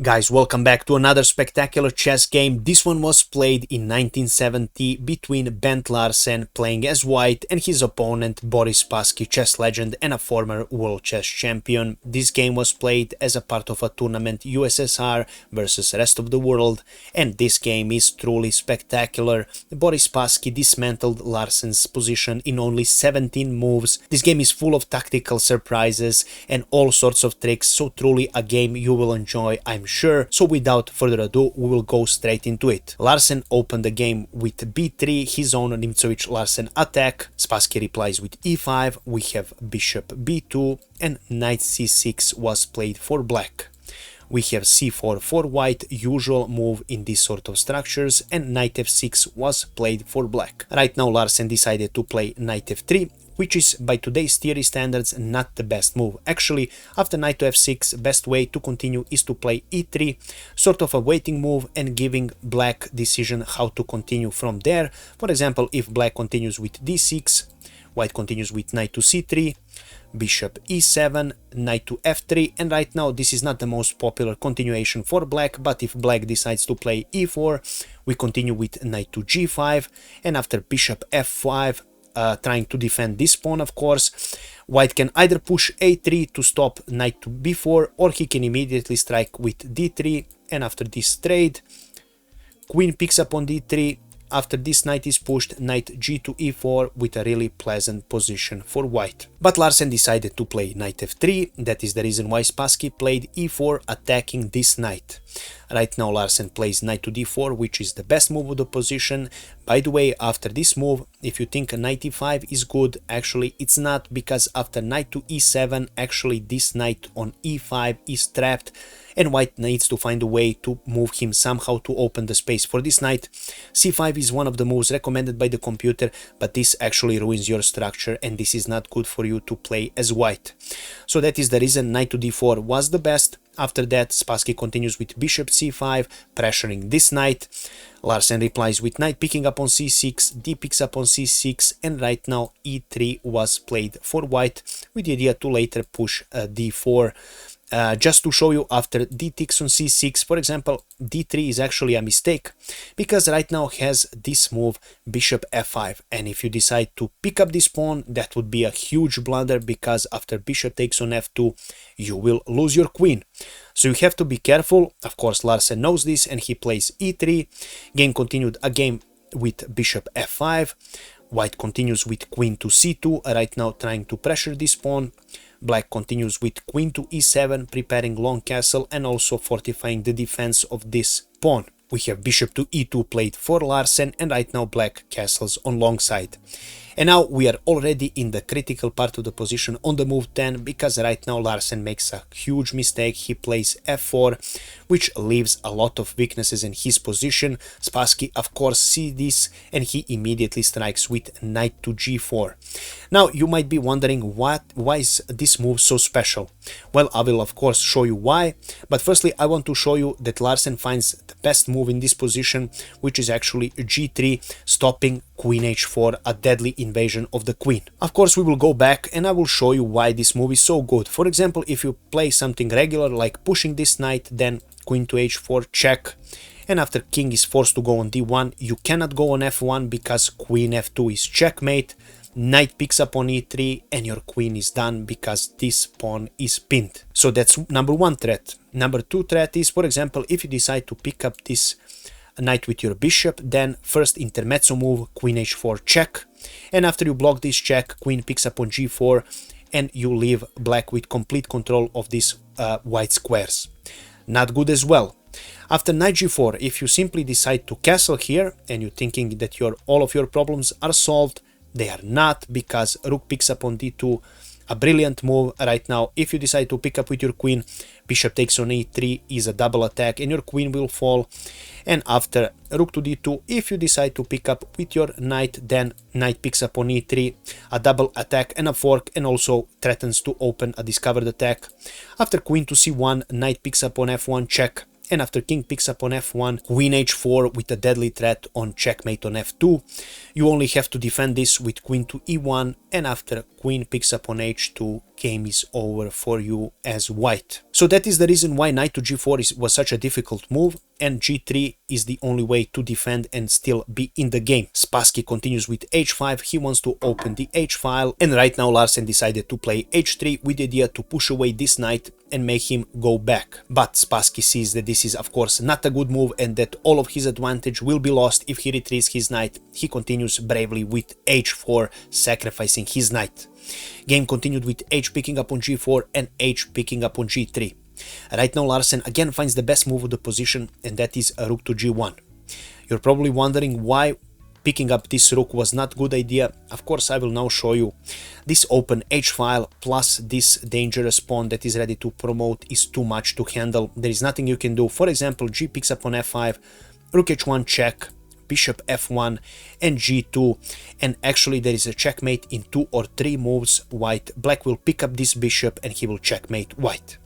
Guys, welcome back to another spectacular chess game. This one was played in 1970 between Bent Larsen, playing as white, and his opponent Boris Spassky, chess legend and a former world chess champion. This game was played as a part of a tournament USSR versus rest of the world, and this game is truly spectacular. Boris Spassky dismantled Larsen's position in only 17 moves. This game is full of tactical surprises and all sorts of tricks, so truly a game you will enjoy, I'm sure. So without further ado, we will go straight into it. Larsen opened the game with b3, his own Nimzowitsch-Larsen attack. Spassky replies with e5, we have bishop b2, and knight c6 was played for black. We have c4 for white, usual move in these sort of structures, and knight f6 was played for black. Right now Larsen decided to play knight f3, which is by today's theory standards not the best move. Actually, after knight to f6, best way to continue is to play e3, sort of a waiting move and giving black decision how to continue from there. For example, if black continues with d6, white continues with knight to c3, bishop e7, knight to f3, and right now this is not the most popular continuation for black, but if black decides to play e4, we continue with knight to g5, and after bishop f5, trying to defend this pawn, of course, white can either push a3 to stop knight to b4, or he can immediately strike with d3, and after this trade, queen picks up on d3. After this knight is pushed, knight g to e4 with a really pleasant position for white. But Larsen decided to play knight f3, that is the reason why Spassky played e4, attacking this knight. Right now Larsen plays knight to d4, which is the best move of the position. By the way, after this move, if you think knight e5 is good, actually it's not, because after knight to e7, actually this knight on e5 is trapped, and white needs to find a way to move him somehow to open the space for this knight. c5 is one of the moves recommended by the computer, but this actually ruins your structure, and this is not good for you to play as white. So that is the reason knight to d4 was the best. After that, Spassky continues with bishop c5, pressuring this knight. Larsen replies with knight picking up on c6, d picks up on c6, and right now e3 was played for white, with the idea to later push d4. Just to show you, after d takes on c6, for example, d3 is actually a mistake, because right now has this move bishop f5, and if you decide to pick up this pawn, that would be a huge blunder, because after bishop takes on f2, you will lose your queen. So you have to be careful. Of course, Larsen knows this, and he plays e3. Game continued again with bishop f5. White continues with queen to c2, right now trying to pressure this pawn. Black continues with queen to e7, preparing long castle and also fortifying the defense of this pawn. We have bishop to e2 played for Larsen, and right now black castles on long side. And now we are already in the critical part of the position on the move 10, because right now Larsen makes a huge mistake. He plays f4, which leaves a lot of weaknesses in his position. Spassky of course sees this, and he immediately strikes with knight to g4. Now you might be wondering why is this move so special? Well, I will of course show you why, but firstly I want to show you that Larsen finds the best move in this position, which is actually g3, stopping queen h4, a deadly invasion of the queen. Of course we will go back and I will show you why this move is so good. For example, if you play something regular like pushing this knight, then queen to h4 check, and after king is forced to go on d1, you cannot go on f1 because queen f2 is checkmate. Knight picks up on e3 and your queen is done because this pawn is pinned. So that's number one threat. Number two threat is, for example, if you decide to pick up this knight with your bishop, then first intermezzo move, queen h4 check, and after you block this check, queen picks up on g4, and you leave black with complete control of these white squares. Not good as well. After knight g4, if you simply decide to castle here and you're thinking that all of your problems are solved, they are not, because rook picks up on d2, a brilliant move. Right now, if you decide to pick up with your queen, bishop takes on e3 is a double attack and your queen will fall. And after rook to d2, if you decide to pick up with your knight, then knight picks up on e3, a double attack and a fork, and also threatens to open a discovered attack. After queen to c1, knight picks up on f1 check, and after king picks up on f1, queen h4 with a deadly threat on checkmate on f2. You only have to defend this with queen to e1, and after queen picks up on h2, game is over for you as white. So that is the reason why knight to g4 was such a difficult move, and g3 is the only way to defend and still be in the game. Spassky continues with h5, he wants to open the h file, and right now Larsen decided to play h3 with the idea to push away this knight and make him go back. But Spassky sees that this is of course not a good move and that all of his advantage will be lost if he retreats his knight. He continues bravely with h4, sacrificing his knight. Game continued with h picking up on g4 and h picking up on g3. Right now Larsen again finds the best move of the position, and that is a rook to g1. You're probably wondering why picking up this rook was not good idea. Of course, I will now show you. This open h file plus this dangerous pawn that is ready to promote is too much to handle. There is nothing you can do. For example, g picks up on f5, rook h1 check, bishop f1 and g2, and actually there is a checkmate in 2 or 3 moves. Black will pick up this bishop and he will checkmate white.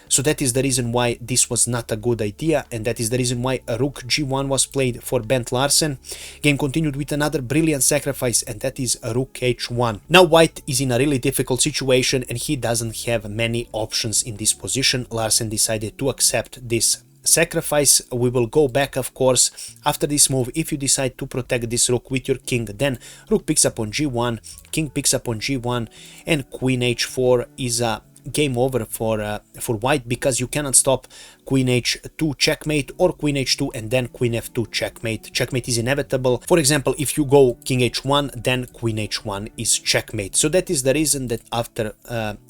So that is the reason why this was not a good idea, and that is the reason why a rook g1 was played for Bent Larsen. Game continued with another brilliant sacrifice, and that is a rook h1. Now white is in a really difficult situation and he doesn't have many options in this position. Larsen decided to accept this sacrifice. We will go back, of course, after this move. If you decide to protect this rook with your king, then rook picks up on g1, king picks up on g1, and queen h4 is a game over for white, because you cannot stop queen h2 checkmate or queen h2 and then queen f2 checkmate. Checkmate is inevitable. For example, if you go king h1, then queen h1 is checkmate. So that is the reason that after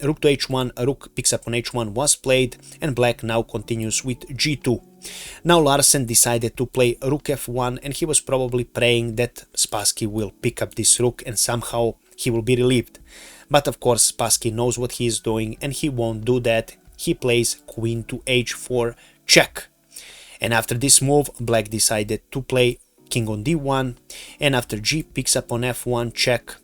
rook to h1, a rook picks up on h1 was played, and black now continues with g2. Now Larsen decided to play rook f1, and he was probably praying that Spassky will pick up this rook and somehow he will be relieved. But of course Spassky knows what he is doing and he won't do that. He plays queen to h4 check. And after this move, black decided to play king on d1, and after g picks up on f1 check,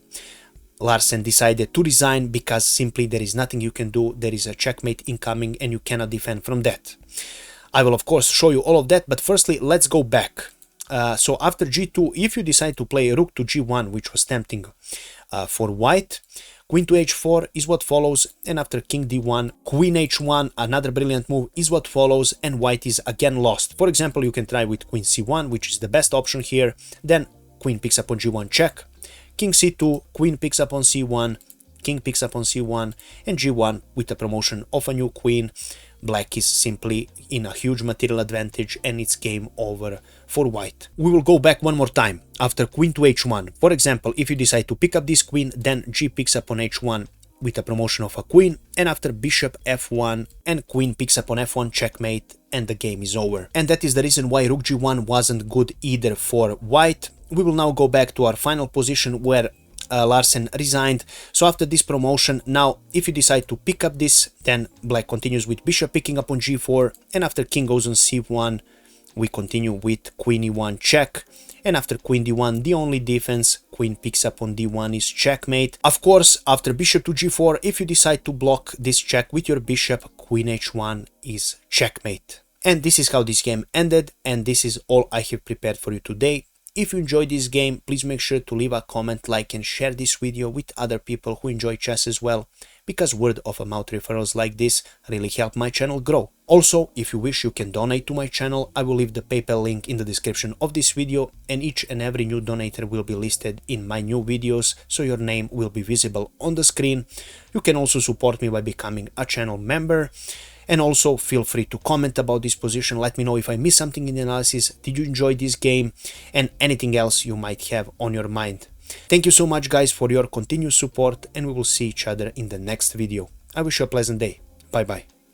Larsen decided to resign because simply there is nothing you can do. There is a checkmate incoming and you cannot defend from that. I will of course show you all of that, but firstly let's go back. So after g2, if you decide to play rook to g1, which was tempting for white, queen to h4 is what follows, and after king d1, queen h1, another brilliant move, is what follows, and white is again lost. For example, you can try with queen c1, which is the best option here. Then queen picks up on g1 check, king c2, queen picks up on c1, king picks up on c1, and g1 with the promotion of a new queen. Black is simply in a huge material advantage and it's game over for white. We will go back one more time. After queen to h1, for example, if you decide to pick up this queen, then g picks up on h1 with a promotion of a queen, and after bishop f1 and queen picks up on f1 checkmate, and the game is over. And that is the reason why rook g1 wasn't good either for white. We will now go back to our final position where Larsen resigned. So after this promotion, now if you decide to pick up this, then black continues with bishop picking up on g4, and after king goes on c1, we continue with queen e1 check, and after queen d1, the only defense, queen picks up on d1 is checkmate. Of course, after bishop to g4, if you decide to block this check with your bishop, queen h1 is checkmate. And this is how this game ended, and this is all I have prepared for you today. If you enjoyed this game, please make sure to leave a comment, like and share this video with other people who enjoy chess as well, because word of mouth referrals like this really help my channel grow. Also, if you wish, you can donate to my channel. I will leave the PayPal link in the description of this video, and each and every new donator will be listed in my new videos, so your name will be visible on the screen. You can also support me by becoming a channel member. And also feel free to comment about this position. Let me know if I missed something in the analysis. Did you enjoy this game? And anything else you might have on your mind. Thank you so much guys for your continued support, and we will see each other in the next video. I wish you a pleasant day. Bye bye.